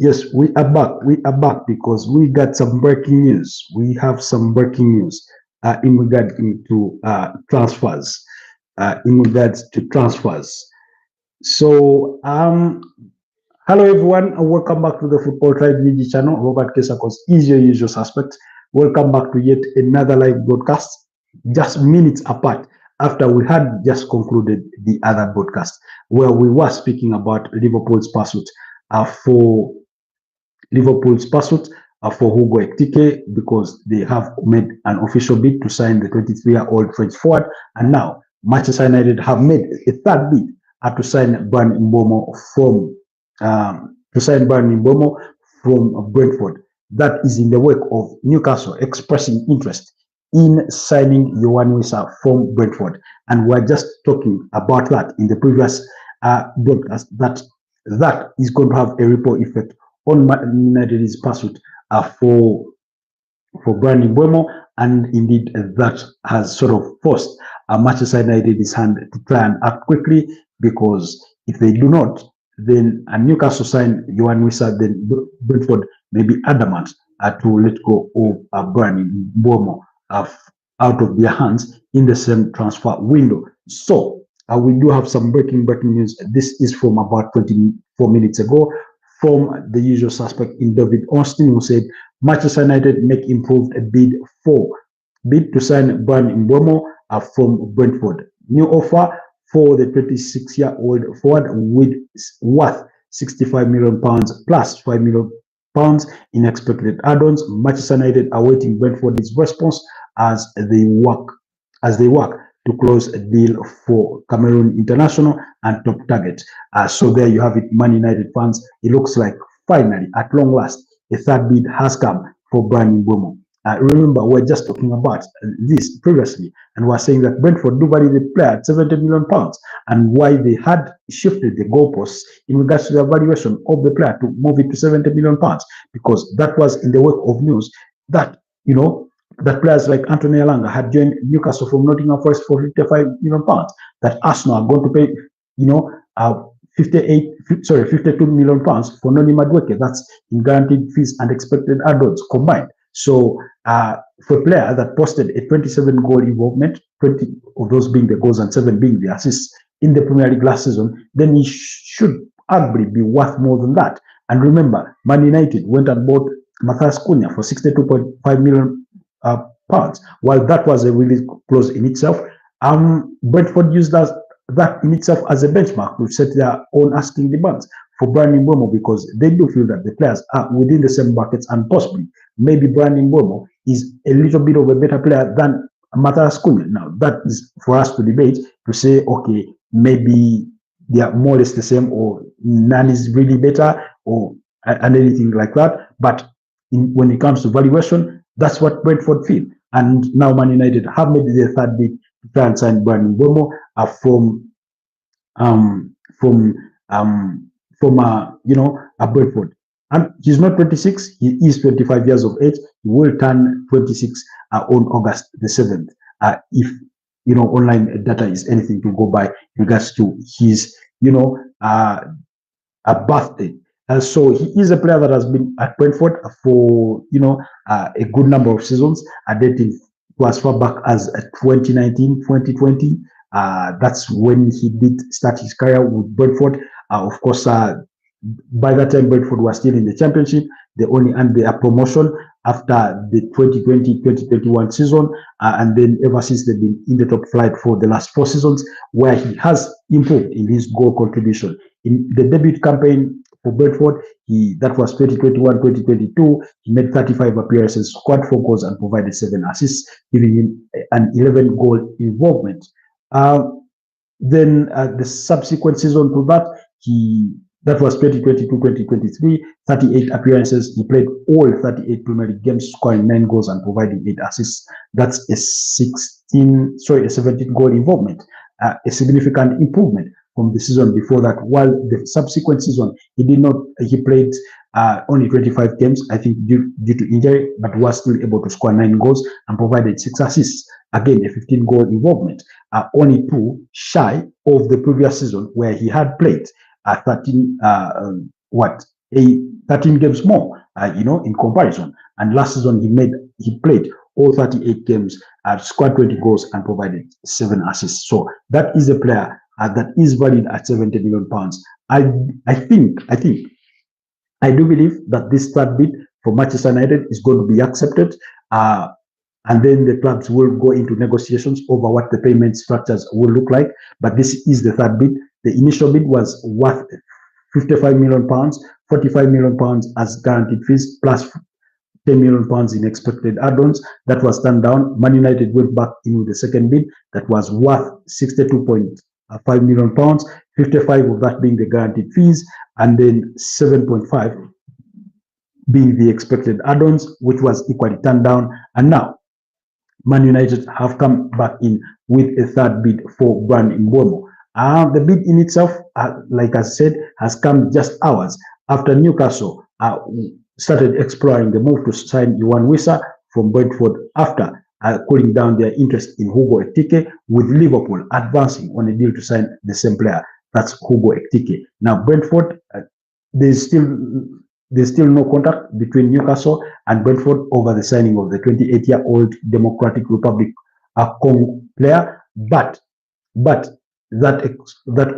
Yes, we are back. We are back because we got some breaking news. We have some breaking news in regard to transfers. In regards to transfers. So, hello everyone, and welcome back to the Football Tribe YouTube channel. Robert Kesakos is your usual suspect. Welcome back to yet another live broadcast, just minutes apart after we had just concluded the other broadcast where we were speaking about Liverpool's pursuit for Liverpool's pursuit for Hugo Ekitike because they have made an official bid to sign the 23-year-old French forward, and now Manchester United have made a third bid to sign Bryan Mbeumo from Brentford. That is in the wake of Newcastle expressing interest in signing Yohan Wissa from Brentford, and we're just talking about that in the previous broadcast. That is going to have a ripple effect on United's pursuit for Bryan Mbeumo, and indeed that has sort of forced Manchester United's hand to try and act quickly, because if they do not, then Newcastle sign Yohan Wissa, then Brentford may be adamant to let go of Bryan Mbeumo out of their hands in the same transfer window. So we do have some breaking news. This is from about 24 minutes ago, from the usual suspect in David Austin, who said Manchester United make improved a bid to sign Bryan Mbeumo from Brentford. New offer for the 26-year-old forward with worth £65 million plus £5 million in expected add-ons. Manchester United are awaiting Brentford's response as they work to close a deal for Cameroon international and top target. So there you have it, Man United fans. It looks like finally, at long last, a third bid has come for Bryan Mbeumo. Remember, we're just talking about this previously, and we're saying that Brentford do value the player at £70 million, and why they had shifted the goalposts in regards to the valuation of the player to move it to £70 million, because that was in the wake of news that, that players like Anthony Elanga had joined Newcastle from Nottingham Forest for £55 million, that Arsenal are going to pay, 52 million pounds for Noni Madueke. That's in guaranteed fees and expected add-ons combined. So for a player that posted a 27 goal involvement, 20 of those being the goals and 7 being the assists in the Premier League last season, then he should arguably be worth more than that. And remember, Man United went and bought Matthias Cunha for £62.5 million, while that was a really close in itself. Brentford used that in itself as a benchmark to set their own asking demands for Bryan Mbeumo, because they do feel that the players are within the same brackets, and possibly maybe Bryan Mbeumo is a little bit of a better player than Matthias Cunha. Now that is for us to debate, to say, okay, maybe they are more or less the same, or none is really better, or and anything like that. But when it comes to valuation, that's what Brentford feel. And now Man United have made their third bid to try and sign Bryan Mbeumo from Brentford. And he's not 26, he is 25 years of age. He will turn 26 on August the 7th. If online data is anything to go by in regards to his a birthday. So he is a player that has been at Brentford for a good number of seasons, dating to as far back as 2019, 2020. That's when he did start his career with Brentford. Of course, by that time, Brentford was still in the Championship. They only earned their promotion after the 2020-2021 season, and then ever since they've been in the top flight for the last 4 seasons, where he has improved in his goal contribution. In the debut campaign for Brentford, that was 2021-2022, he made 35 appearances, scored 4 goals, and provided 7 assists, giving him an 11-goal involvement. Then the subsequent season to that, that was 2022-2023, 38 appearances. He played all 38 Premier League games, scoring 9 goals and providing 8 assists. That's a 17-goal involvement, a significant improvement from the season before that. While the subsequent season, he played only 25 games, I think due to injury, but was still able to score 9 goals and provided 6 assists. Again, a 15-goal involvement, only 2 shy of the previous season, where he had played 13 a 13 games more, in comparison. And last season he played all 38 games, scored 20 goals, and provided 7 assists. So that is a player that is valued at 70 million pounds. I do believe that this third bid for Manchester United is going to be accepted. And then the clubs will go into negotiations over what the payment structures will look like. But this is the third bid. The initial bid was worth 55 million pounds, 45 million pounds as guaranteed fees, plus 10 million pounds in expected add-ons. That was turned down. Man United went back in with the second bid that was worth 62.5 million pounds, 55 of that being the guaranteed fees, and then 7.5 being the expected add-ons, which was equally turned down. And now Man United have come back in with a third bid for Bryan Mbeumo. The bid in itself, like I said, has come just hours after Newcastle started exploring the move to sign Yohan Wissa from Brentford after cooling down their interest in Hugo Ekitike, with Liverpool advancing on a deal to sign the same player. That's Hugo Ekitike. Now, Brentford, there's still no contact between Newcastle and Brentford over the signing of the 28-year-old Democratic Republic Congo player, but that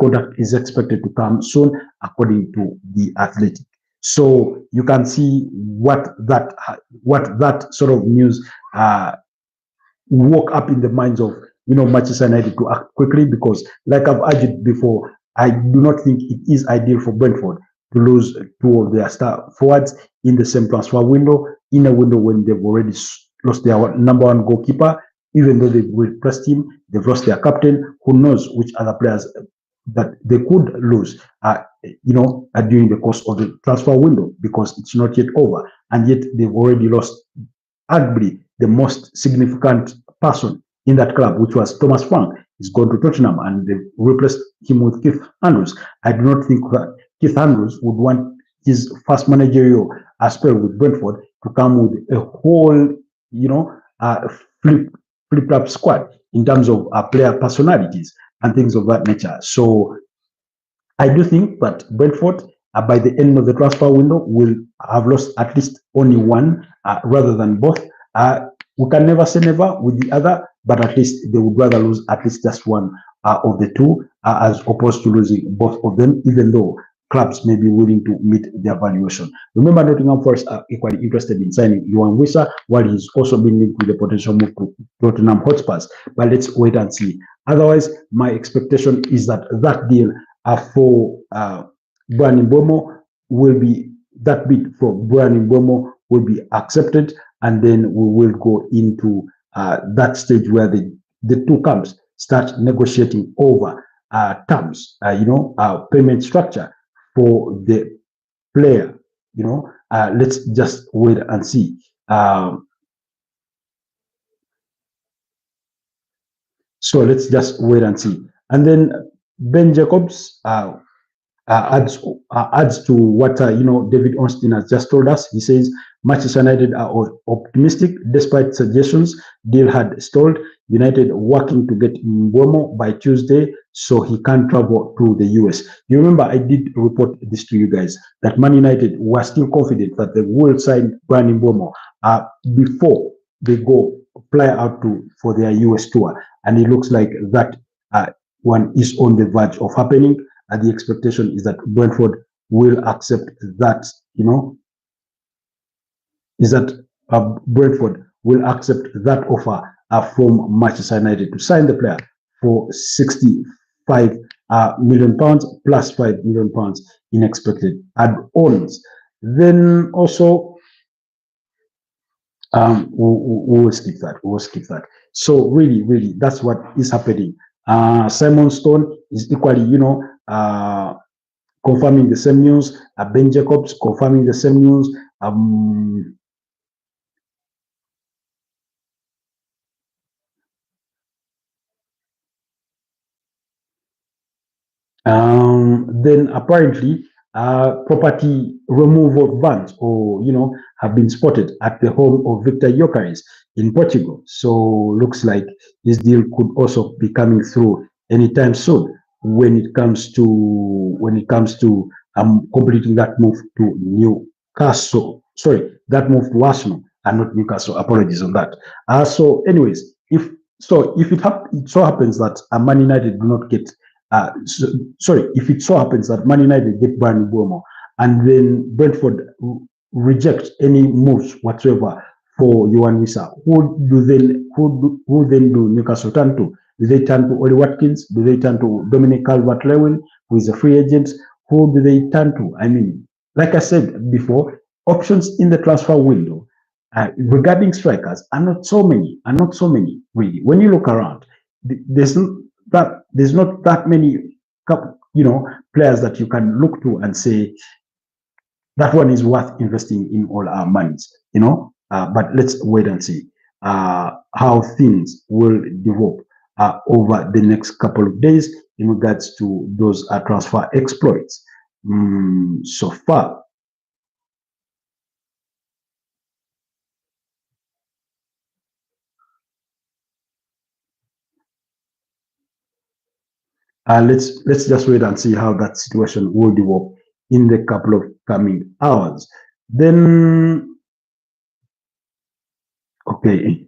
contact is expected to come soon, according to the Athletic. So you can see what that sort of news woke up in the minds of Manchester United to act quickly, because, like I've argued before, I do not think it is ideal for Brentford to lose two of their star forwards in the same transfer window, in a window when they've already lost their number one goalkeeper. Even though they've repressed him, they've lost their captain. Who knows which other players that they could lose, during the course of the transfer window, because it's not yet over. And yet they've already lost arguably the most significant person in that club, which was Thomas Frank. He's gone to Tottenham and they've replaced him with Keith Andrews. I do not think that Keith Andrews would want his first managerial spell with Brentford to come with a whole, flip-flop squad in terms of player personalities and things of that nature. So I do think that Brentford, by the end of the transfer window, will have lost at least only one rather than both. We can never say never with the other, but at least they would rather lose at least just one of the two, as opposed to losing both of them, even though clubs may be willing to meet their valuation. Remember, Nottingham Forest are equally interested in signing Yohan Wissa, while he's also been linked with the potential move to Tottenham Hotspurs. But let's wait and see. Otherwise, my expectation is that that deal for Bryan Mbeumo will be, that bid for Bryan Mbeumo will be accepted, and then we will go into that stage where the two camps start negotiating over terms, payment structure for the player. Let's just wait and see. So let's just wait and see. And then Ben Jacobs adds to what David Ornstein has just told us. He says Manchester United are optimistic despite suggestions. Deal had stalled. United working to get Mbeumo by Tuesday so he can travel to the US. You remember I did report this to you guys that Man United were still confident that they will sign Bryan Mbeumo before they go fly out for their US tour, and it looks like that one is on the verge of happening. And the expectation is that Brentford will accept that, Brentford will accept that offer from Manchester United to sign the player for 65 million pounds plus 5 million pounds in expected add-ons. Then also, we will skip that. We will skip that. So really, that's what is happening. Simon Stone is equally, confirming the same news. Ben Jacobs confirming the same news. Then apparently, property removal vans, have been spotted at the home of Victor Gyökeres in Portugal. So looks like this deal could also be coming through anytime soon when it comes to completing that move to Newcastle. Sorry, that move to Arsenal and not Newcastle. Apologies on that. So, anyways, if it so happens that Man United do not get, if it so happens that Man United get Bryan Mbeumo and then Brentford reject any moves whatsoever for Yohan Wissa, who then do Newcastle turn to? Do they turn to Oli Watkins? Do they turn to Dominic Calvert-Lewin, who is a free agent? Who do they turn to? I mean, like I said before, options in the transfer window regarding strikers are not so many. Really. When you look around, there's not that many, players that you can look to and say that one is worth investing in all our monies. But let's wait and see how things will develop over the next couple of days in regards to those transfer exploits. So far, let's just wait and see how that situation will develop in the couple of coming hours. Then, okay.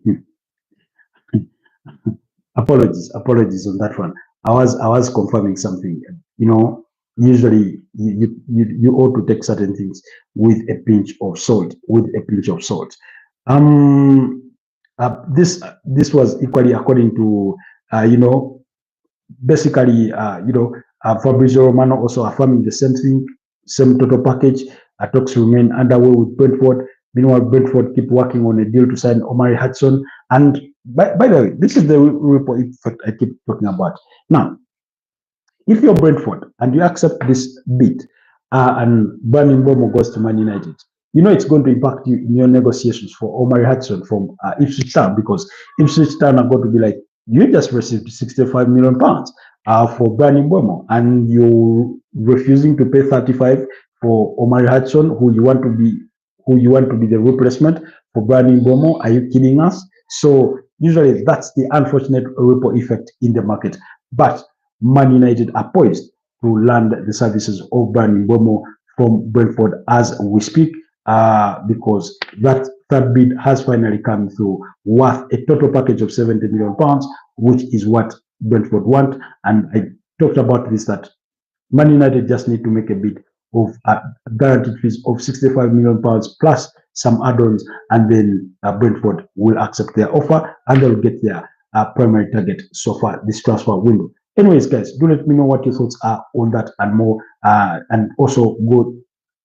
apologies on that one. I was confirming something. Usually you ought to take certain things with a pinch of salt. This was equally according to basically Fabrizio Romano also affirming the same thing, same total package. Talks remain underway with Brentford. Meanwhile, Brentford keep working on a deal to sign Omari Hudson. And by the way, this is the report effect I keep talking about. Now, if you're Brentford and you accept this bid and Bryan Mbeumo goes to Man United, it's going to impact you in your negotiations for Omari Hudson from Ipswich Town, because Ipswich Town are going to be like, you just received £65 million for Bryan Mbeumo and you're refusing to pay 35 for Omari Hudson, who you want to be the replacement for Bryan Mbeumo. Are you kidding us? So usually that's the unfortunate ripple effect in the market. But Man United are poised to land the services of Bryan Mbeumo from Brentford as we speak, because that third bid has finally come through, worth a total package of £70 million, which is what Brentford want. And I talked about this, that Man United just need to make a bid of a guaranteed fees of £65 million plus some add-ons, and then Brentford will accept their offer and they'll get their primary target so far this transfer window. Anyways, guys, do let me know what your thoughts are on that and more, and also go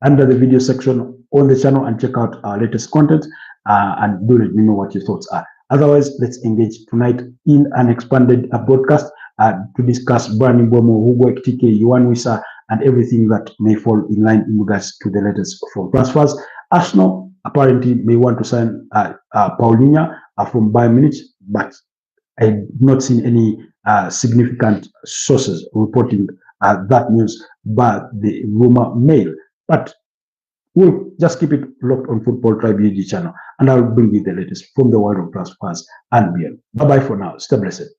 under the video section on the channel and check out our latest content, and do let me know what your thoughts are. Otherwise, let's engage tonight in an expanded broadcast to discuss Bryan Mbeumo, Hugo Ekitike, Yohan Wissa, and everything that may fall in line in regards to the latest from transfers. Arsenal apparently may want to sign Paulinho from Bayern Munich, but I've not seen any significant sources reporting that news, but the rumor mill. But we'll just keep it locked on Footballtribe YouTube channel, and I'll bring you the latest from the world of transfers and beyond. Bye bye for now. Stay blessed.